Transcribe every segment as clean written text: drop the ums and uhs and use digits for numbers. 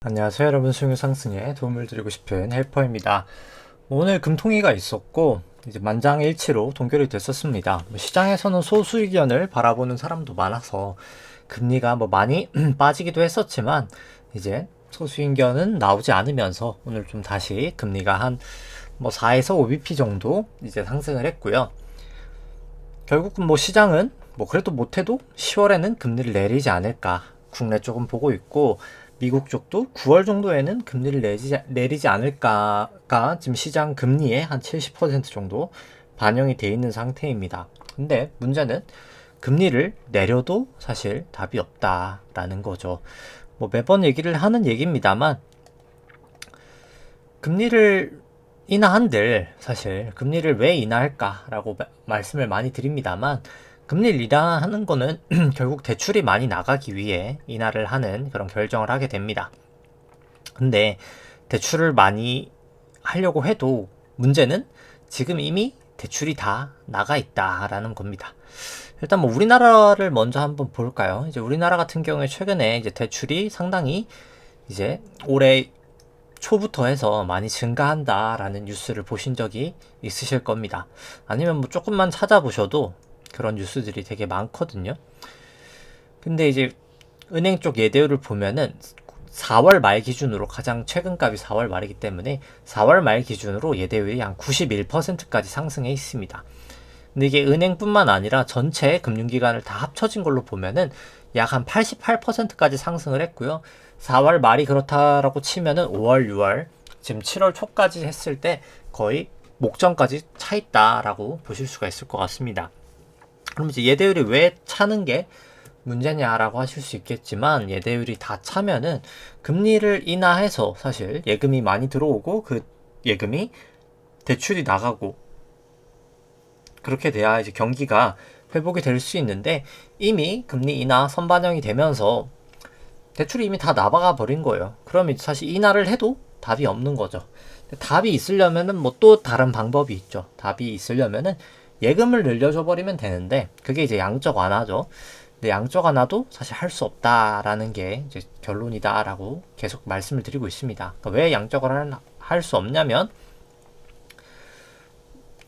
안녕하세요 여러분, 수익률 상승에 도움을 드리고 싶은 헬퍼입니다. 오늘 금통위가 있었고 이제 만장일치로 동결이 됐었습니다. 시장에서는 소수의견을 바라보는 사람도 많아서 금리가 많이 빠지기도 했었지만 이제 소수의견은 나오지 않으면서 오늘 좀 다시 금리가 한 4에서 5bp 정도 이제 상승을 했고요. 결국 시장은 그래도 못해도 10월에는 금리를 내리지 않을까 국내 쪽은 보고 있고, 미국 쪽도 9월 정도에는 금리를 내리지 않을까가 지금 시장 금리의 한 70% 정도 반영이 돼 있는 상태입니다. 근데 문제는 금리를 내려도 사실 답이 없다라는 거죠. 매번 얘기를 하는 얘기입니다만, 금리를 인하한들 사실 금리를 왜 인하할까라고 말씀을 많이 드립니다만, 금리를 인하하는 거는 결국 대출이 많이 나가기 위해 인하를 하는 그런 결정을 하게 됩니다. 근데 대출을 많이 하려고 해도 문제는 지금 이미 대출이 다 나가 있다라는 겁니다. 일단 우리나라를 먼저 한번 볼까요? 이제 우리나라 같은 경우에 최근에 이제 대출이 상당히 이제 올해 초부터 해서 많이 증가한다라는 뉴스를 보신 적이 있으실 겁니다. 아니면 조금만 찾아보셔도 그런 뉴스들이 되게 많거든요. 근데 이제 은행 쪽 예대율을 보면은 4월 말 기준으로, 가장 최근 값이 4월 말이기 때문에 4월 말 기준으로 예대율이 한 91%까지 상승해 있습니다. 근데 이게 은행뿐만 아니라 전체 금융기관을 다 합쳐진 걸로 보면은 약 한 88%까지 상승을 했고요. 4월 말이 그렇다라고 치면은 5월, 6월, 지금 7월 초까지 했을 때 거의 목전까지 차 있다라고 보실 수가 있을 것 같습니다. 그럼 이제 예대율이 왜 차는 게 문제냐라고 하실 수 있겠지만, 예대율이 다 차면은 금리를 인하해서 사실 예금이 많이 들어오고 그 예금이 대출이 나가고 그렇게 돼야 이제 경기가 회복이 될 수 있는데, 이미 금리 인하 선반영이 되면서 대출이 이미 다 나가 버린 거예요. 그러면 사실 인하를 해도 답이 없는 거죠. 답이 있으려면은 또 다른 방법이 있죠. 답이 있으려면은 예금을 늘려줘 버리면 되는데, 그게 이제 양적 완화죠. 근데 양적 완화도 사실 할 수 없다라는 게 이제 결론이다라고 계속 말씀을 드리고 있습니다. 그러니까 왜 양적 완화를 할 수 없냐면,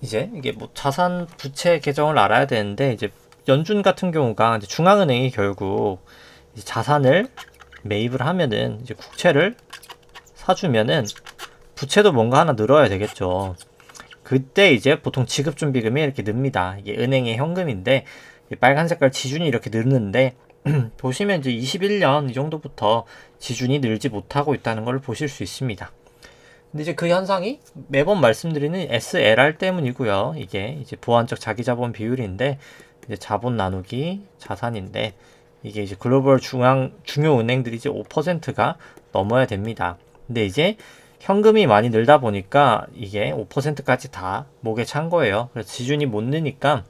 이제 이게 자산 부채 계정을 알아야 되는데, 이제 연준 같은 경우가 이제 중앙은행이 결국 이제 자산을 매입을 하면은 이제 국채를 사주면은 부채도 뭔가 하나 늘어야 되겠죠. 그때 이제 보통 지급준비금이 이렇게 늡니다. 이게 은행의 현금인데 빨간 색깔 지준이 이렇게 늘는데 보시면 이제 21년 이 정도부터 지준이 늘지 못하고 있다는 걸 보실 수 있습니다. 근데 이제 그 현상이 매번 말씀드리는 SLR 때문이고요. 이게 이제 보완적 자기자본 비율인데, 이제 자본 나누기 자산인데, 이게 이제 글로벌 중요 은행들이 이제 5%가 넘어야 됩니다. 근데 이제 현금이 많이 늘다 보니까 이게 5%까지 다 목에 찬 거예요. 그래서 지준이 못 느니까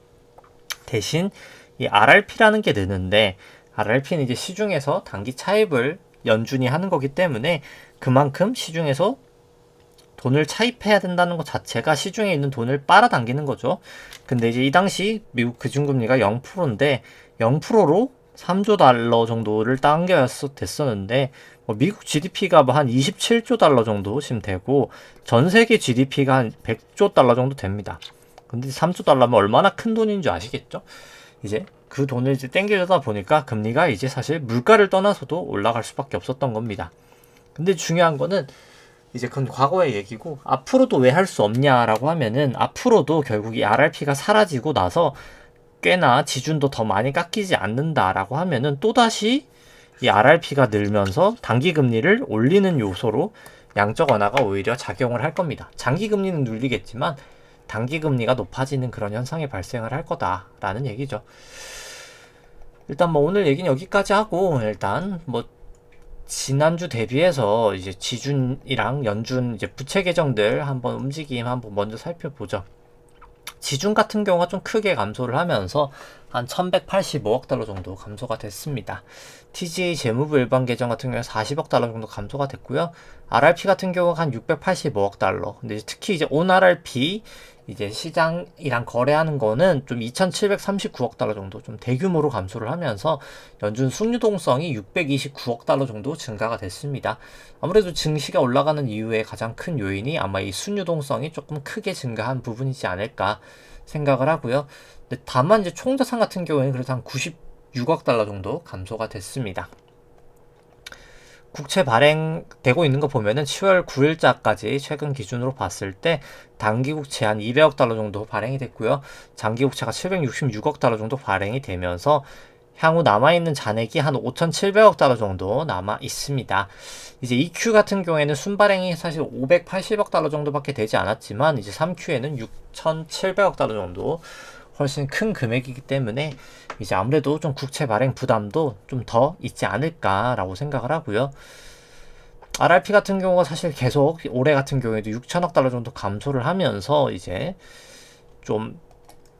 대신 이 RRP라는 게 느는데, RRP는 이제 시중에서 단기 차입을 연준이 하는 거기 때문에 그만큼 시중에서 돈을 차입해야 된다는 것 자체가 시중에 있는 돈을 빨아당기는 거죠. 근데 이제 이 당시 미국 기준금리가 0%인데 0%로 3조 달러 정도를 됐었는데, 미국 GDP가 한 27조 달러 정도 지금 되고 전 세계 GDP가 한 100조 달러 정도 됩니다. 근데 3조 달러면 얼마나 큰 돈인 줄 아시겠죠? 이제 그 돈을 이제 땡기려다 보니까 금리가 이제 사실 물가를 떠나서도 올라갈 수밖에 없었던 겁니다. 근데 중요한 거는 이제 그건 과거의 얘기고, 앞으로도 왜 할 수 없냐라고 하면은, 앞으로도 결국 이 RRP가 사라지고 나서 꽤나 지준도 더 많이 깎이지 않는다라고 하면은 또다시 이 RRP가 늘면서 단기 금리를 올리는 요소로 양적 완화가 오히려 작용을 할 겁니다. 장기 금리는 눌리겠지만 단기 금리가 높아지는 그런 현상이 발생을 할 거다라는 얘기죠. 일단 오늘 얘기는 여기까지 하고, 일단 지난주 대비해서 이제 지준이랑 연준 이제 부채 계정들 한번 움직임 한번 먼저 살펴보죠. 지준 같은 경우가 좀 크게 감소를 하면서 한 1185억 달러 정도 감소가 됐습니다. TGA 재무부 일반 계정 같은 경우에 40억 달러 정도 감소가 됐고요. RRP 같은 경우가 한 685억 달러. 근데 특히 이제 온 RRP 이제 시장이랑 거래하는 거는 좀 2739억 달러 정도 좀 대규모로 감소를 하면서 연준 순유동성이 629억 달러 정도 증가가 됐습니다. 아무래도 증시가 올라가는 이유의 가장 큰 요인이 아마 이 순유동성이 조금 크게 증가한 부분이지 않을까 생각을 하고요. 근데 다만 이제 총자산 같은 경우에는 그래도 한 96억 달러 정도 감소가 됐습니다. 국채 발행되고 있는 거 보면은 10월 9일자까지 최근 기준으로 봤을 때 단기 국채 한 200억 달러 정도 발행이 됐고요. 장기 국채가 766억 달러 정도 발행이 되면서 향후 남아있는 잔액이 한 5,700억 달러 정도 남아 있습니다. 이제 2Q 같은 경우에는 순발행이 사실 580억 달러 정도밖에 되지 않았지만 이제 3Q에는 6,700억 달러 정도 훨씬 큰 금액이기 때문에 이제 아무래도 좀 국채 발행 부담도 좀 더 있지 않을까라고 생각을 하고요. RRP 같은 경우가 사실 계속 올해 같은 경우에도 6천억 달러 정도 감소를 하면서 이제 좀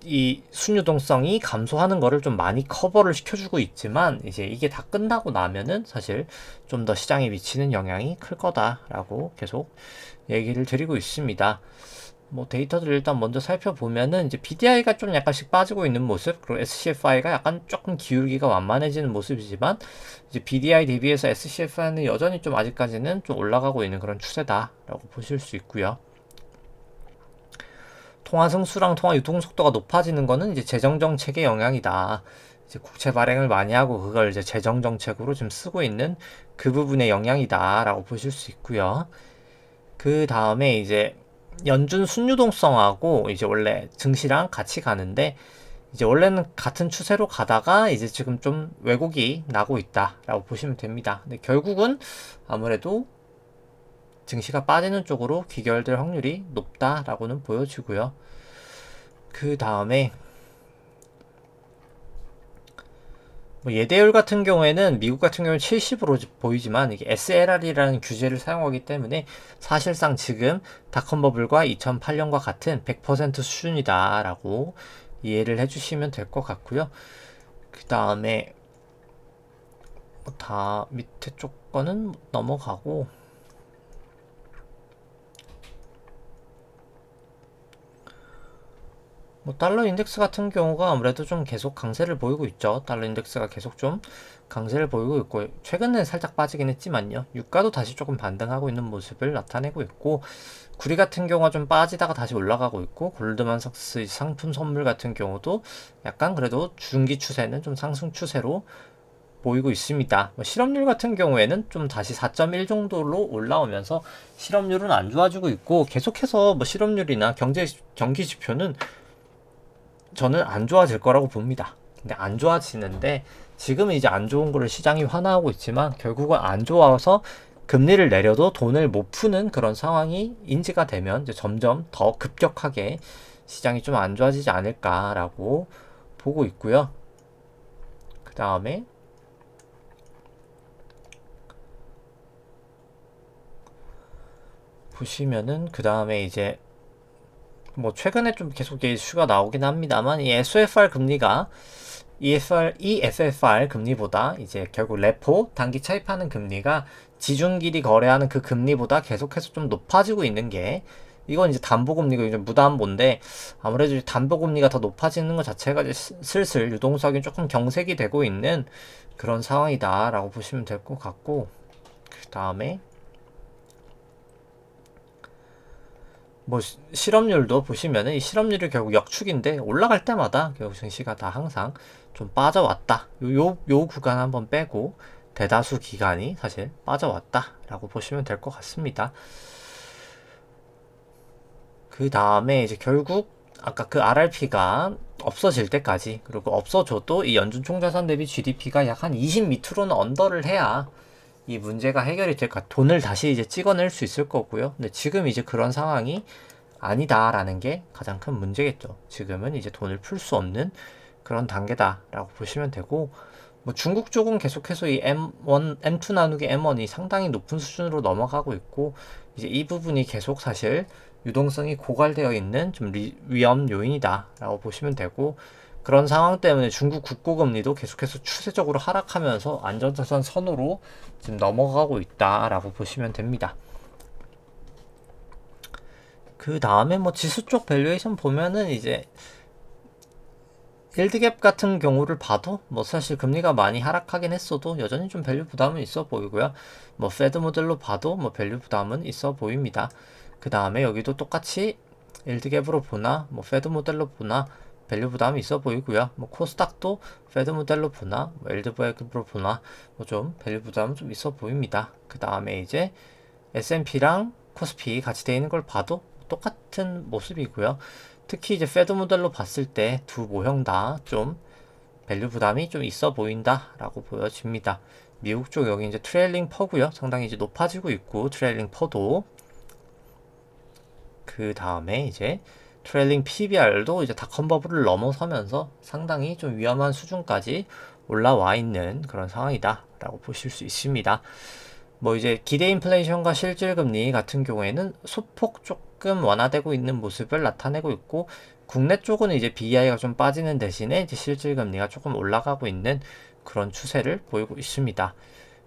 이 순유동성이 감소하는 거를 좀 많이 커버를 시켜주고 있지만 이제 이게 다 끝나고 나면은 사실 좀 더 시장에 미치는 영향이 클 거다라고 계속 얘기를 드리고 있습니다. 뭐 데이터들 일단 먼저 살펴보면은 이제 BDI가 좀 약간씩 빠지고 있는 모습, 그리고 SCFI가 약간 조금 기울기가 완만해지는 모습이지만 이제 BDI 대비해서 SCFI는 여전히 좀 아직까지는 좀 올라가고 있는 그런 추세다라고 보실 수 있고요. 통화 승수랑 통화 유통 속도가 높아지는 거는 이제 재정 정책의 영향이다. 이제 국채 발행을 많이 하고 그걸 이제 재정 정책으로 지금 쓰고 있는 그 부분의 영향이다라고 보실 수 있고요. 그 다음에 이제 연준 순유동성하고 이제 원래 증시랑 같이 가는데 이제 원래는 같은 추세로 가다가 이제 지금 좀 왜곡이 나고 있다라고 보시면 됩니다. 근데 결국은 아무래도 증시가 빠지는 쪽으로 귀결될 확률이 높다라고는 보여지고요. 그 다음에 뭐 예대율 같은 경우에는 미국 같은 경우는 70으로 보이지만 이게 SLR이라는 규제를 사용하기 때문에 사실상 지금 닷컴버블과 2008년과 같은 100% 수준이다라고 이해를 해주시면 될 것 같고요. 그 다음에 다 밑에 쪽 거는 넘어가고 뭐 달러 인덱스 같은 경우가 아무래도 좀 계속 강세를 보이고 있죠. 달러 인덱스가 계속 좀 강세를 보이고 있고 최근에 살짝 빠지긴 했지만요. 유가도 다시 조금 반등하고 있는 모습을 나타내고 있고 구리 같은 경우가 좀 빠지다가 다시 올라가고 있고 골드만삭스 상품 선물 같은 경우도 약간 그래도 중기 추세는 좀 상승 추세로 보이고 있습니다. 뭐 실업률 같은 경우에는 좀 다시 4.1 정도로 올라오면서 실업률은 안 좋아지고 있고 계속해서 뭐 실업률이나 경기 지표는 저는 안 좋아질 거라고 봅니다. 근데 안 좋아지는데 지금은 이제 안 좋은 거를 시장이 환호하고 있지만 결국은 안 좋아서 금리를 내려도 돈을 못 푸는 그런 상황이 인지가 되면 이제 점점 더 급격하게 시장이 좀 안 좋아지지 않을까라고 보고 있고요. 그 다음에 보시면은 그 다음에 이제 뭐 최근에 좀 계속 이슈가 나오긴 합니다만 이 SFR 금리가 ESFR 금리보다 이제 결국 레포 단기 차입하는 금리가 지중길이 거래하는 그 금리보다 계속해서 좀 높아지고 있는 게 이건 이제 담보금리가 이제 무담보인데 아무래도 담보금리가 더 높아지는 것 자체가 이제 슬슬 유동성이 조금 경색이 되고 있는 그런 상황이다라고 보시면 될 것 같고 그 다음에 뭐 실업률도 보시면은 이 실업률이 결국 역축인데 올라갈 때마다 결국 증시가 다 항상 좀 빠져왔다. 요 구간 한번 빼고 대다수 기간이 사실 빠져왔다라고 보시면 될 것 같습니다. 그 다음에 이제 결국 아까 그 RRP가 없어질 때까지 그리고 없어져도 이 연준 총자산 대비 GDP가 약 한 20 밑으로는 언더를 해야 이 문제가 해결이 될까 돈을 다시 이제 찍어낼 수 있을 거고요. 근데 지금 이제 그런 상황이 아니다라는 게 가장 큰 문제겠죠. 지금은 이제 돈을 풀 수 없는 그런 단계다라고 보시면 되고 뭐 중국 쪽은 계속해서 이 M1, M2 나누기 M1이 상당히 높은 수준으로 넘어가고 있고 이제 이 부분이 계속 사실 유동성이 고갈되어 있는 좀 위험 요인이다라고 보시면 되고 그런 상황 때문에 중국 국고금리도 계속해서 추세적으로 하락하면서 안전자산 선으로 지금 넘어가고 있다라고 보시면 됩니다. 그 다음에 뭐 지수 쪽 밸류에이션 보면은 이제 일드갭 같은 경우를 봐도 뭐 사실 금리가 많이 하락하긴 했어도 여전히 좀 밸류 부담은 있어 보이고요. 뭐 페드 모델로 봐도 뭐 밸류 부담은 있어 보입니다. 그 다음에 여기도 똑같이 일드갭으로 보나 뭐 페드 모델로 보나 밸류 부담이 있어 보이고요. 뭐 코스닥도 페드 모델로 보나 뭐 일드갭으로 보나 뭐 좀 밸류 부담은 좀 있어 보입니다. 그 다음에 이제 S&P랑 코스피 같이 되어 있는 걸 봐도 똑같은 모습이고요. 특히 이제 페드 모델로 봤을 때 두 모형 다 좀 밸류 부담이 좀 있어 보인다라고 보여집니다. 미국 쪽 여기 이제 트레일링 퍼고요. 상당히 이제 높아지고 있고 트레일링 퍼도 그 다음에 이제 트레일링 PBR도 이제 닷컴 버블을 넘어서면서 상당히 좀 위험한 수준까지 올라와 있는 그런 상황이다라고 보실 수 있습니다. 뭐 이제 기대 인플레이션과 실질 금리 같은 경우에는 소폭 조금 완화되고 있는 모습을 나타내고 있고 국내 쪽은 이제 BI가 좀 빠지는 대신에 이제 실질 금리가 조금 올라가고 있는 그런 추세를 보이고 있습니다.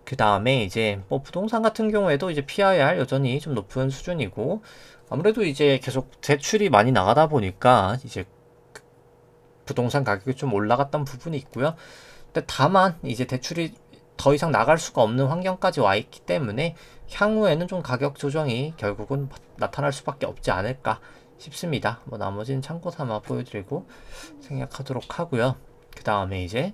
그 다음에 이제 뭐 부동산 같은 경우에도 이제 PIR 여전히 좀 높은 수준이고 아무래도 이제 계속 대출이 많이 나가다 보니까 이제 부동산 가격이 좀 올라갔던 부분이 있고요. 근데 다만 이제 대출이 더 이상 나갈 수가 없는 환경까지 와 있기 때문에 향후에는 좀 가격 조정이 결국은 나타날 수밖에 없지 않을까 싶습니다. 뭐 나머지는 참고 삼아 보여드리고 생략하도록 하고요. 그 다음에 이제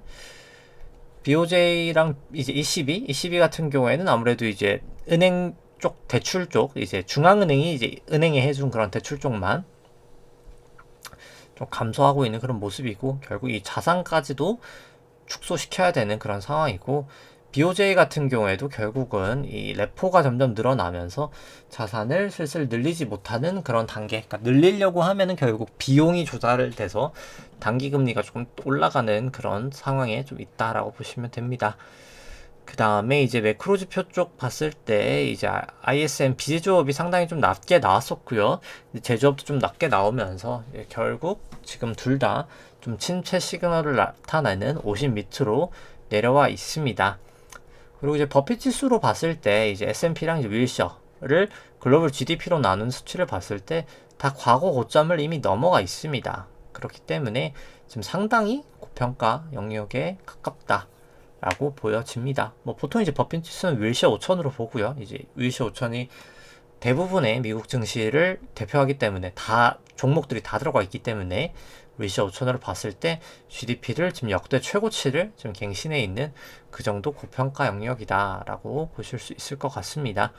BOJ랑 이제 ECB 같은 경우에는 아무래도 이제 은행 쪽 대출 쪽 이제 중앙은행이 이제 은행에 해준 그런 대출 쪽만 좀 감소하고 있는 그런 모습이고 결국 이 자산까지도 축소시켜야 되는 그런 상황이고 BOJ 같은 경우에도 결국은 이 레포가 점점 늘어나면서 자산을 슬슬 늘리지 못하는 그런 단계, 그러니까 늘리려고 하면은 결국 비용이 조달을 돼서 단기 금리가 조금 올라가는 그런 상황에 좀 있다라고 보시면 됩니다. 그 다음에 이제 매크로 지표 쪽 봤을 때 이제 ISM 비제조업이 상당히 좀 낮게 나왔었고요. 제조업도 좀 낮게 나오면서 결국 지금 둘 다 좀 침체 시그널을 나타내는 50 밑으로 내려와 있습니다. 그리고 이제 버핏 지수로 봤을 때 이제 S&P랑 이제 윌셔를 글로벌 GDP로 나눈 수치를 봤을 때 다 과거 고점을 이미 넘어가 있습니다. 그렇기 때문에 지금 상당히 고평가 영역에 가깝다. 라고 보여집니다. 뭐 보통 이제 버핏 지수는 윌셔 5000으로 보고요. 이제 윌셔 5000이 대부분의 미국 증시를 대표하기 때문에 다 종목들이 다 들어가 있기 때문에 윌셔 5000으로 봤을 때 GDP를 지금 역대 최고치를 지금 갱신해 있는 그 정도 고평가 영역이다라고 보실 수 있을 것 같습니다.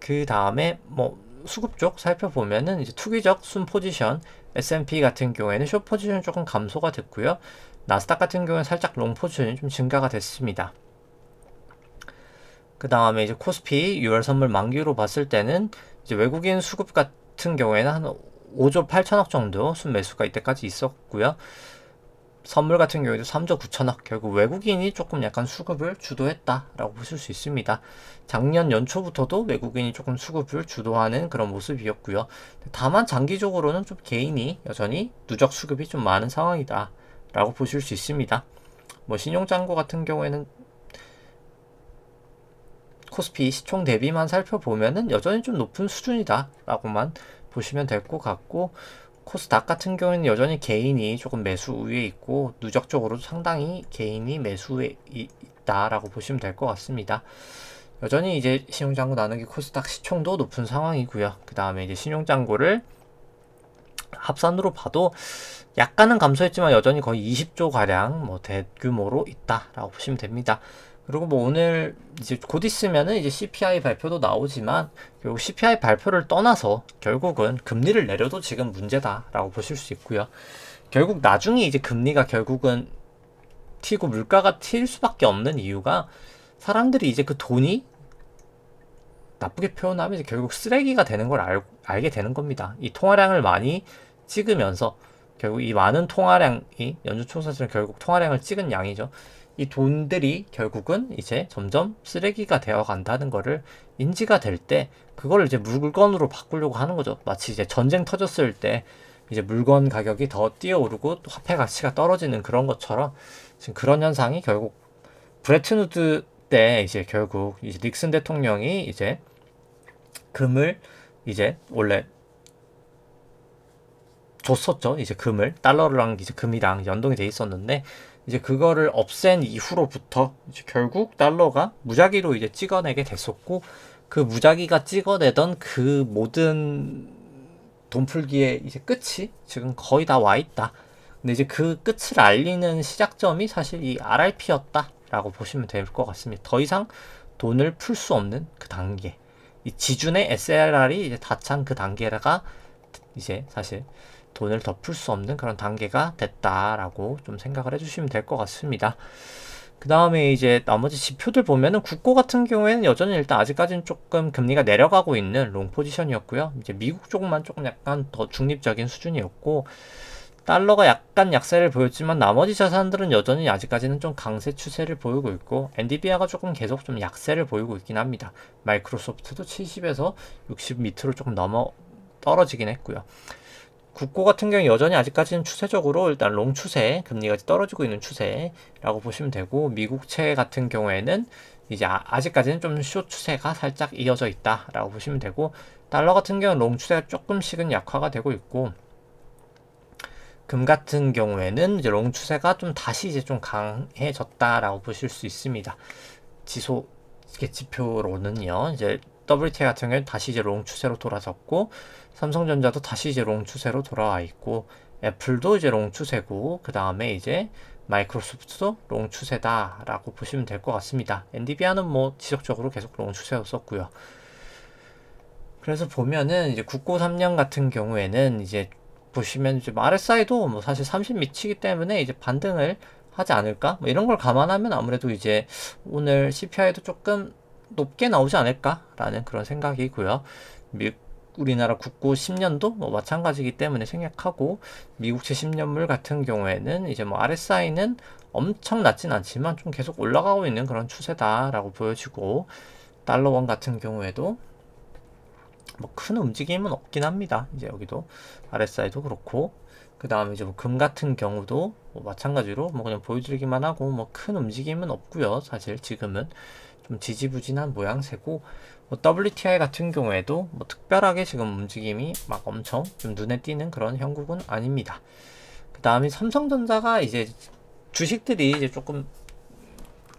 그 다음에 뭐 수급 쪽 살펴보면은 이제 투기적 순 포지션 S&P 같은 경우에는 숏 포지션이 조금 감소가 됐고요. 나스닥 같은 경우는 살짝 롱 포지션이 좀 증가가 됐습니다. 그 다음에 이제 코스피 6월 선물 만기로 봤을 때는 이제 외국인 수급 같은 경우에는 한 5조 8천억 정도 순매수가 이때까지 있었고요. 선물 같은 경우에도 3조 9천억, 결국 외국인이 조금 약간 수급을 주도했다라고 보실 수 있습니다. 작년 연초부터도 외국인이 조금 수급을 주도하는 그런 모습이었고요. 다만 장기적으로는 좀 개인이 여전히 누적 수급이 좀 많은 상황이다 라고 보실 수 있습니다. 뭐 신용잔고 같은 경우에는 코스피 시총 대비만 살펴보면은 여전히 좀 높은 수준이다 라고만 보시면 될 것 같고, 코스닥 같은 경우에는 여전히 개인이 조금 매수 우위에 있고 누적적으로 상당히 개인이 매수에 있다라고 보시면 될 것 같습니다. 여전히 이제 신용잔고 나누기 코스닥 시총도 높은 상황이고요. 그 다음에 이제 신용잔고를 합산으로 봐도 약간은 감소했지만 여전히 거의 20조 가량 뭐 대규모로 있다라고 보시면 됩니다. 그리고 뭐 오늘 이제 곧 있으면은 이제 CPI 발표도 나오지만 결국 CPI 발표를 떠나서 결국은 금리를 내려도 지금 문제다라고 보실 수 있고요. 결국 나중에 이제 금리가 결국은 튀고 물가가 튈 수밖에 없는 이유가 사람들이 이제 그 돈이 나쁘게 표현하면 이제 결국 쓰레기가 되는 걸 알게 되는 겁니다. 이 통화량을 많이 찍으면서 결국 이 많은 통화량이 연준 총선에서 결국 통화량을 찍은 양이죠. 이 돈들이 결국은 이제 점점 쓰레기가 되어 간다는 거를 인지가 될 때 그걸 이제 물건으로 바꾸려고 하는 거죠. 마치 이제 전쟁 터졌을 때 이제 물건 가격이 더 뛰어오르고 또 화폐 가치가 떨어지는 그런 것처럼 지금 그런 현상이 결국 브레튼 우드 때 이제 결국 이제 닉슨 대통령이 이제 금을 이제 원래 줬었죠. 이제 금을 달러랑 이제 금이랑 연동이 돼 있었는데 이제 그거를 없앤 이후로부터 이제 결국 달러가 무작위로 이제 찍어내게 됐었고 그 무작위가 찍어내던 그 모든 돈풀기의 이제 끝이 지금 거의 다 와 있다. 근데 이제 그 끝을 알리는 시작점이 사실 이 RRP였다라고 보시면 될 것 같습니다. 더 이상 돈을 풀 수 없는 그 단계. 이 지준의 SLR이 이제 다 찬 그 단계가 이제 사실 돈을 더 풀 수 없는 그런 단계가 됐다라고 좀 생각을 해주시면 될 것 같습니다. 그 다음에 이제 나머지 지표들 보면은 국고 같은 경우에는 여전히 일단 아직까지는 조금 금리가 내려가고 있는 롱 포지션이었고요. 이제 미국 쪽만 조금 약간 더 중립적인 수준이었고 달러가 약간 약세를 보였지만 나머지 자산들은 여전히 아직까지는 좀 강세 추세를 보이고 있고 엔비디아가 조금 계속 좀 약세를 보이고 있긴 합니다. 마이크로소프트도 70에서 60 밑으로 조금 넘어 떨어지긴 했고요. 국고 같은 경우 여전히 아직까지는 추세적으로 일단 롱 추세, 금리가 떨어지고 있는 추세라고 보시면 되고 미국채 같은 경우에는 이제 아직까지는 좀 숏 추세가 살짝 이어져 있다라고 보시면 되고 달러 같은 경우는 롱 추세가 조금씩은 약화가 되고 있고 금 같은 경우에는 이제 롱 추세가 좀 다시 이제 좀 강해졌다라고 보실 수 있습니다. 지수 지표로는요. 이제 WTI 같은 경우는 다시 이제 롱 추세로 돌아섰고 삼성전자도 다시 이제 롱 추세로 돌아와 있고 애플도 이제 롱 추세고 그 다음에 이제 마이크로소프트도 롱 추세다라고 보시면 될 것 같습니다. 엔비디아는 뭐 지속적으로 계속 롱 추세였었고요. 그래서 보면은 이제 국고 3년 같은 경우에는 이제 보시면 이제 RSI도 뭐 사실 30 미치기 때문에 이제 반등을 하지 않을까? 뭐 이런 걸 감안하면 아무래도 이제 오늘 CPI도 조금 높게 나오지 않을까라는 그런 생각이고요. 우리나라 국고 10년도 뭐 마찬가지이기 때문에 생략하고 미국채 10년물 같은 경우에는 이제 뭐 RSI는 엄청 낮진 않지만 좀 계속 올라가고 있는 그런 추세다라고 보여지고 달러원 같은 경우에도 뭐 큰 움직임은 없긴 합니다. 이제 여기도 RSI도 그렇고 그 다음에 이제 뭐 금 같은 경우도 뭐 마찬가지로 뭐 그냥 보여드리기만 하고 뭐 큰 움직임은 없고요. 사실 지금은 좀 지지부진한 모양새고 뭐 WTI 같은 경우에도 뭐 특별하게 지금 움직임이 막 엄청 좀 눈에 띄는 그런 형국은 아닙니다. 그 다음에 삼성전자가 이제 주식들이 이제 조금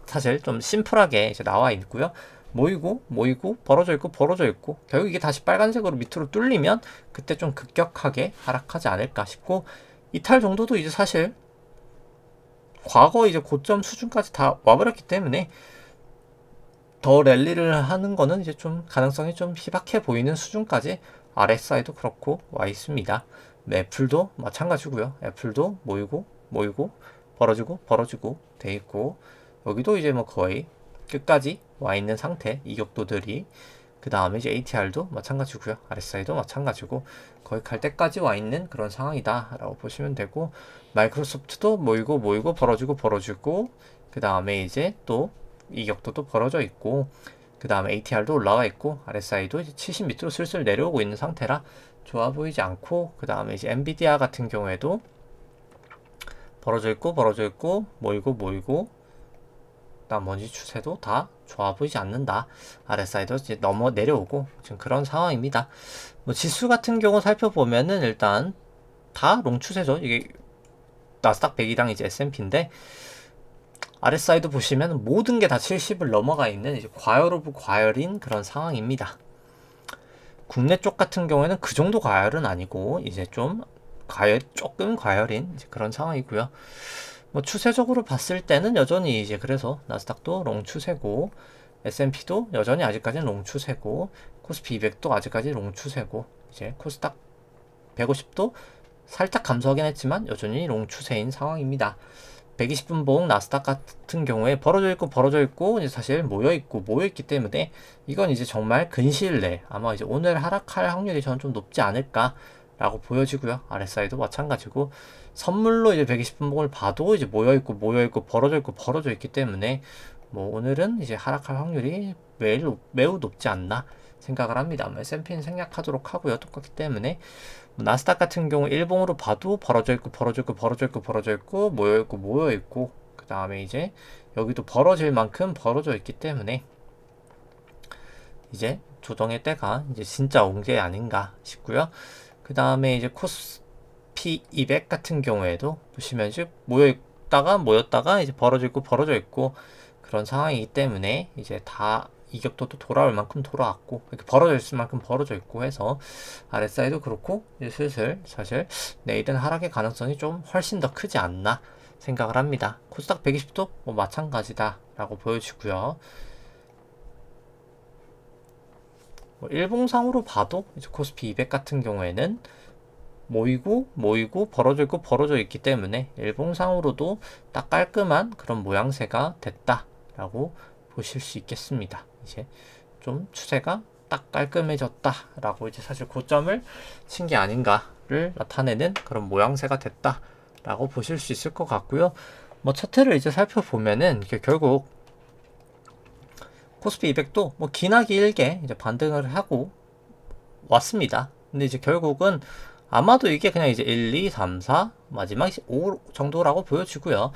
사실 좀 심플하게 이제 나와 있고요. 모이고 벌어져 있고 결국 이게 다시 빨간색으로 밑으로 뚫리면 그때 좀 급격하게 하락하지 않을까 싶고 이탈 정도도 이제 사실 과거 이제 고점 수준까지 다 와버렸기 때문에 더 랠리를 하는 거는 이제 좀 가능성이 좀 희박해 보이는 수준까지 RSI도 그렇고 와 있습니다. 애플도 마찬가지고요. 애플도 모이고 벌어지고 돼 있고 여기도 이제 뭐 거의 끝까지 와 있는 상태 이격도들이 그 다음에 이제 ATR도 마찬가지고요. RSI도 마찬가지고 거의 갈 때까지 와 있는 그런 상황이다 라고 보시면 되고 마이크로소프트도 모이고 벌어지고 그 다음에 이제 또 이격도도 벌어져 있고 그 다음에 ATR도 올라와 있고 RSI도 이제 70 밑으로 슬슬 내려오고 있는 상태라 좋아 보이지 않고 그 다음에 이제 엔비디아 같은 경우에도 벌어져 있고 모이고 나머지 추세도 다 좋아 보이지 않는다. RSI도 이제 넘어 내려오고 지금 그런 상황입니다. 뭐 지수 같은 경우 살펴보면은 일단 다 롱 추세죠. 이게 나스닥 100이랑 이제 S&P인데 RSI도 보시면 모든 게 다 70을 넘어가 있는 이제 과열 오브 과열인 그런 상황입니다. 국내 쪽 같은 경우에는 그 정도 과열은 아니고 이제 좀 조금 과열인 이제 그런 상황이고요. 뭐 추세적으로 봤을 때는 여전히 이제 그래서 나스닥도 롱 추세고 S&P도 여전히 아직까지는 롱 추세고 코스피 200도 아직까지 롱 추세고 이제 코스닥 150도 살짝 감소하긴 했지만 여전히 롱 추세인 상황입니다. 120분 봉 나스닥 같은 경우에 벌어져 있고 이제 사실 모여 있기 때문에 이건 이제 정말 근시일 내에 아마 이제 오늘 하락할 확률이 저는 좀 높지 않을까라고 보여지고요. RSI도 마찬가지고 선물로 이제 120분 봉을 봐도 이제 모여 있고 벌어져 있기 때문에 뭐 오늘은 이제 하락할 확률이 매우 높지 않나 생각을 합니다. S&P는 생략하도록 하고요. 똑같기 때문에 나스닥 같은 경우 일봉으로 봐도 벌어져 있고 모여 있고 그 다음에 이제 여기도 벌어질 만큼 벌어져 있기 때문에 이제 조정의 때가 이제 진짜 온 게 아닌가 싶고요. 그 다음에 이제 코스피 200 같은 경우에도 보시면 이제 모였다가 이제 벌어져 있고 그런 상황이기 때문에 이제 다 이격도도 돌아올 만큼 돌아왔고 이렇게 벌어져 있을 만큼 벌어져 있고 해서 RSI도 그렇고 이제 슬슬 사실 내일은 하락의 가능성이 좀 훨씬 더 크지 않나 생각을 합니다. 코스닥 120도 뭐 마찬가지다 라고 보여지고요. 뭐 일봉상으로 봐도 이제 코스피 200 같은 경우에는 모이고 벌어져 있기 때문에 일봉상으로도 딱 깔끔한 그런 모양새가 됐다라고 보실 수 있겠습니다. 이제 좀 추세가 딱 깔끔해졌다라고 이제 사실 고점을 친 게 아닌가를 나타내는 그런 모양새가 됐다라고 보실 수 있을 것 같고요. 뭐 차트를 이제 살펴보면은 이게 결국 코스피 200도 뭐 기나 길게 이제 반등을 하고 왔습니다. 근데 이제 결국은 아마도 이게 그냥 이제 1, 2, 3, 4 마지막 5 정도라고 보여지고요.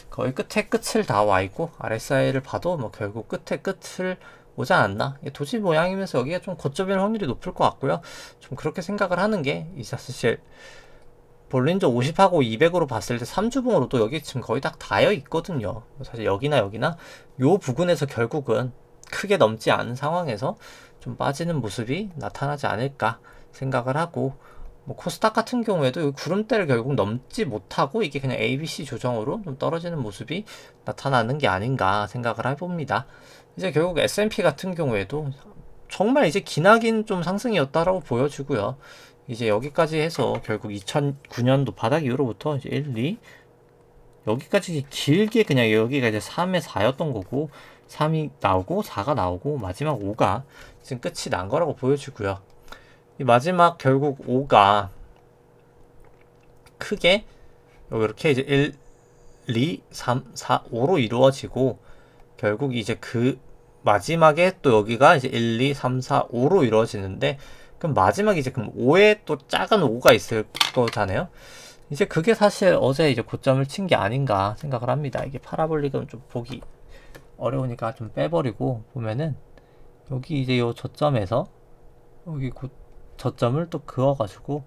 거의 끝에 끝을 다 와 있고 RSI를 봐도 뭐 결국 끝에 끝을 오지 않았나. 도지 모양이면서 여기가 좀 고점일 확률이 높을 것 같고요. 좀 그렇게 생각을 하는 게 이제 사실 볼린저 50하고 200으로 봤을 때 3주봉으로도 여기 지금 거의 딱 닿여 있거든요. 사실 여기나 요 부근에서 결국은 크게 넘지 않은 상황에서 좀 빠지는 모습이 나타나지 않을까 생각을 하고 뭐 코스닥 같은 경우에도 구름대를 결국 넘지 못하고 이게 그냥 ABC 조정으로 좀 떨어지는 모습이 나타나는 게 아닌가 생각을 해봅니다. 이제 결국 S&P 같은 경우에도 정말 이제 기나긴 좀 상승이었다라고 보여지고요. 이제 여기까지 해서 결국 2009년도 바닥 이후로부터 이제 1, 2 여기까지 길게 그냥 여기가 이제 3에 4였던 거고 3이 나오고 4가 나오고 마지막 5가 지금 끝이 난 거라고 보여지고요. 이 마지막 결국 5가 크게 이렇게 이제 1, 2, 3, 4, 5로 이루어지고 결국 이제 그 마지막에 또 여기가 이제 1, 2, 3, 4, 5로 이루어지는데 그럼 마지막에 이제 그럼 5에 또 작은 5가 있을 거잖아요. 이제 그게 사실 어제 이제 고점을 친 게 아닌가 생각을 합니다. 이게 파라볼릭은 좀 보기 어려우니까 좀 빼버리고 보면은 여기 이제 요 저점에서 여기 저점을 또 그어가지고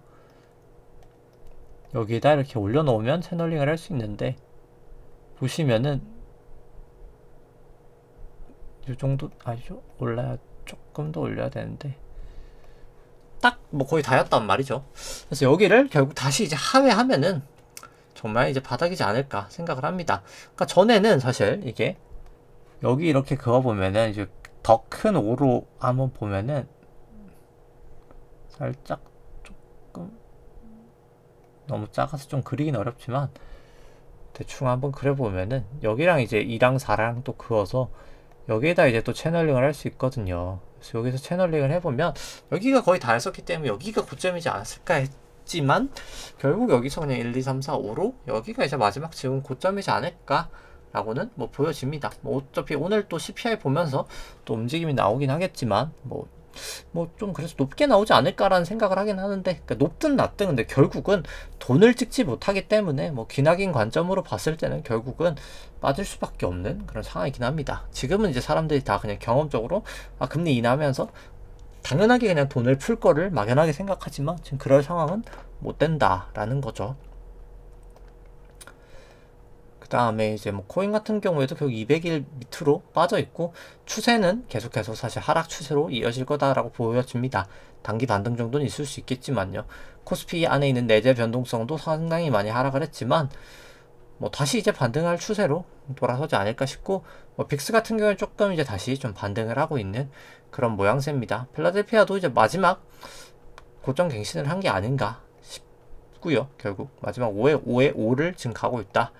여기에다 이렇게 올려놓으면 채널링을 할 수 있는데 보시면은 이 정도 아니죠? 올라야 조금 더 올려야 되는데 딱 뭐 거의 다였단 말이죠. 그래서 여기를 결국 다시 이제 하회하면은 정말 이제 바닥이지 않을까 생각을 합니다. 그러니까 전에는 사실 이게 여기 이렇게 그어보면은 이제 더 큰 5로 한번 보면은 살짝 조금 너무 작아서 좀 그리긴 어렵지만 대충 한번 그려보면은 여기랑 이제 2랑 4랑 또 그어서 여기에다 이제 또 채널링을 할 수 있거든요. 그래서 여기서 채널링을 해보면 여기가 거의 다 했었기 때문에 여기가 고점이지 않았을까 했지만 결국 여기서 그냥 1, 2, 3, 4, 5로 여기가 이제 마지막 지금 고점이지 않을까 라고는 뭐 보여집니다. 뭐 어차피 오늘 또 CPI 보면서 또 움직임이 나오긴 하겠지만 뭐 좀 그래서 높게 나오지 않을까라는 생각을 하긴 하는데 그러니까 높든 낮든 근데 결국은 돈을 찍지 못하기 때문에 뭐 기나긴 관점으로 봤을 때는 결국은 빠질 수밖에 없는 그런 상황이긴 합니다. 지금은 이제 사람들이 다 그냥 경험적으로 금리 인하하면서 당연하게 그냥 돈을 풀 거를 막연하게 생각하지만 지금 그럴 상황은 못 된다라는 거죠. 그 다음에 이제 뭐 코인 같은 경우에도 결국 200일 밑으로 빠져 있고 추세는 계속해서 사실 하락 추세로 이어질 거다라고 보여집니다. 단기 반등 정도는 있을 수 있겠지만요. 코스피 안에 있는 내재 변동성도 상당히 많이 하락을 했지만 뭐 다시 이제 반등할 추세로 돌아서지 않을까 싶고 뭐 빅스 같은 경우는 조금 이제 다시 좀 반등을 하고 있는 그런 모양새입니다. 필라델피아도 이제 마지막 고점 갱신을 한 게 아닌가 싶고요. 결국 마지막 5에 5를 지금 가고 있다.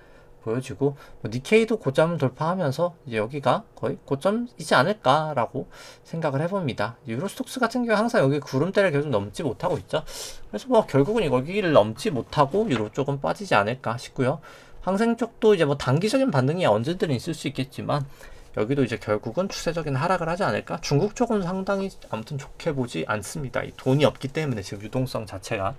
보여지고 뭐 니케이도 고점을 돌파하면서 이제 여기가 거의 고점이지 않을까라고 생각을 해봅니다. 유로스톡스 같은 경우 항상 여기 구름대를 계속 넘지 못하고 있죠. 그래서 뭐 결국은 여기를 넘지 못하고 유로 쪽은 빠지지 않을까 싶고요. 항생 쪽도 이제 뭐 단기적인 반등이 언제든 있을 수 있겠지만 여기도 이제 결국은 추세적인 하락을 하지 않을까? 중국 쪽은 상당히 아무튼 좋게 보지 않습니다. 이 돈이 없기 때문에 지금 유동성 자체가.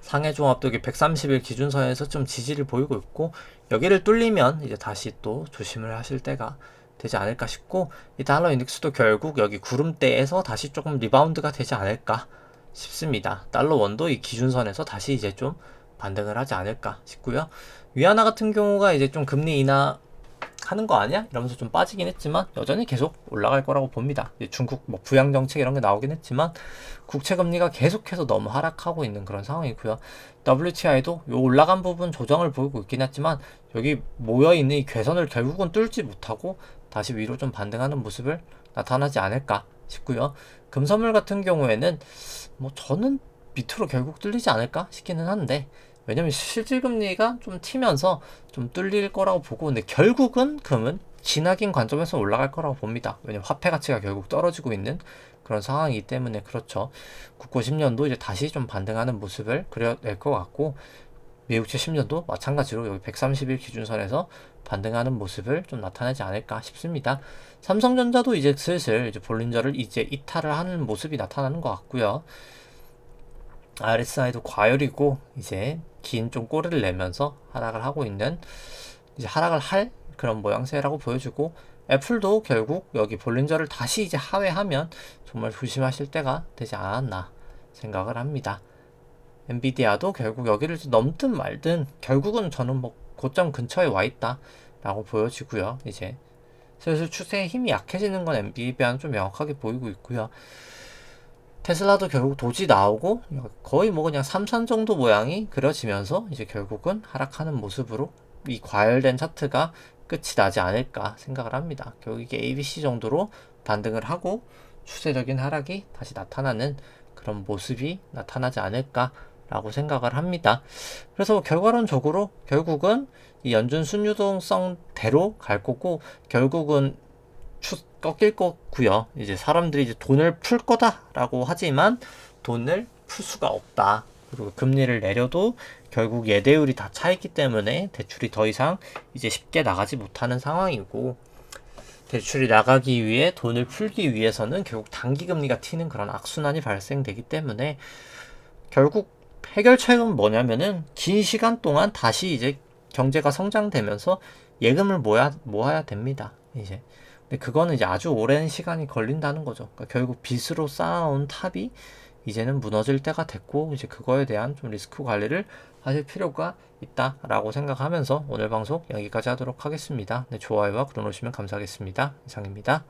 상해 종합도 130일 기준선에서 좀 지지를 보이고 있고, 여기를 뚫리면 이제 다시 또 조심을 하실 때가 되지 않을까 싶고, 이 달러 인덱스도 결국 여기 구름대에서 다시 조금 리바운드가 되지 않을까 싶습니다. 달러 원도 이 기준선에서 다시 이제 좀 반등을 하지 않을까 싶고요. 위안화 같은 경우가 이제 좀 금리 인하 하는 거 아니야? 이러면서 좀 빠지긴 했지만 여전히 계속 올라갈 거라고 봅니다. 중국 뭐 부양 정책 이런 게 나오긴 했지만 국채 금리가 계속해서 너무 하락하고 있는 그런 상황이고요. WTI도 요 올라간 부분 조정을 보이고 있긴 했지만 여기 모여 있는 이 괴선을 결국은 뚫지 못하고 다시 위로 좀 반등하는 모습을 나타나지 않을까 싶고요. 금선물 같은 경우에는 뭐 저는 밑으로 결국 뚫리지 않을까 싶기는 한데, 왜냐면 실질금리가 좀 튀면서 좀 뚫릴 거라고 보고, 근데 결국은 금은 지나긴 관점에서 올라갈 거라고 봅니다. 왜냐면 화폐 가치가 결국 떨어지고 있는 그런 상황이기 때문에. 그렇죠. 국고 10년도 이제 다시 좀 반등하는 모습을 그려낼 것 같고, 미국채 10년도 마찬가지로 여기 130일 기준선에서 반등하는 모습을 좀 나타내지 않을까 싶습니다. 삼성전자도 이제 슬슬 이제 볼린저를 이제 이탈을 하는 모습이 나타나는 것 같고요. RSI도 과열이고 이제 긴 좀 꼬리를 내면서 하락을 하고 있는, 이제 하락을 할 그런 모양새라고 보여주고, 애플도 결국 여기 볼린저를 다시 이제 하회하면 정말 조심하실 때가 되지 않았나 생각을 합니다. 엔비디아도 결국 여기를 넘든 말든 결국은 저는 뭐 고점 근처에 와 있다 라고 보여지고요. 이제 슬슬 추세의 힘이 약해지는 건 엔비디아는 좀 명확하게 보이고 있고요. 테슬라도 결국 도지 나오고 거의 뭐 그냥 삼선 정도 모양이 그려지면서 이제 결국은 하락하는 모습으로 이 과열된 차트가 끝이 나지 않을까 생각을 합니다. 결국 이게 ABC 정도로 반등을 하고 추세적인 하락이 다시 나타나는 그런 모습이 나타나지 않을까 라고 생각을 합니다. 그래서 결과론적으로 결국은 이 연준 순유동성대로 갈 거고, 결국은 꺾일 거고요. 이제 사람들이 이제 돈을 풀 거다라고 하지만 돈을 풀 수가 없다. 그리고 금리를 내려도 결국 예대율이 다 차있기 때문에 대출이 더 이상 이제 쉽게 나가지 못하는 상황이고, 대출이 나가기 위해 돈을 풀기 위해서는 결국 단기금리가 튀는 그런 악순환이 발생되기 때문에, 결국 해결책은 뭐냐면은 긴 시간 동안 다시 이제 경제가 성장되면서 예금을 모아야 됩니다. 이제. 근데 그거는 이제 아주 오랜 시간이 걸린다는 거죠. 그러니까 결국 빚으로 쌓아온 탑이 이제는 무너질 때가 됐고, 이제 그거에 대한 좀 리스크 관리를 하실 필요가 있다라고 생각하면서 오늘 방송 여기까지 하도록 하겠습니다. 네, 좋아요와 구독 누르시면 감사하겠습니다. 이상입니다.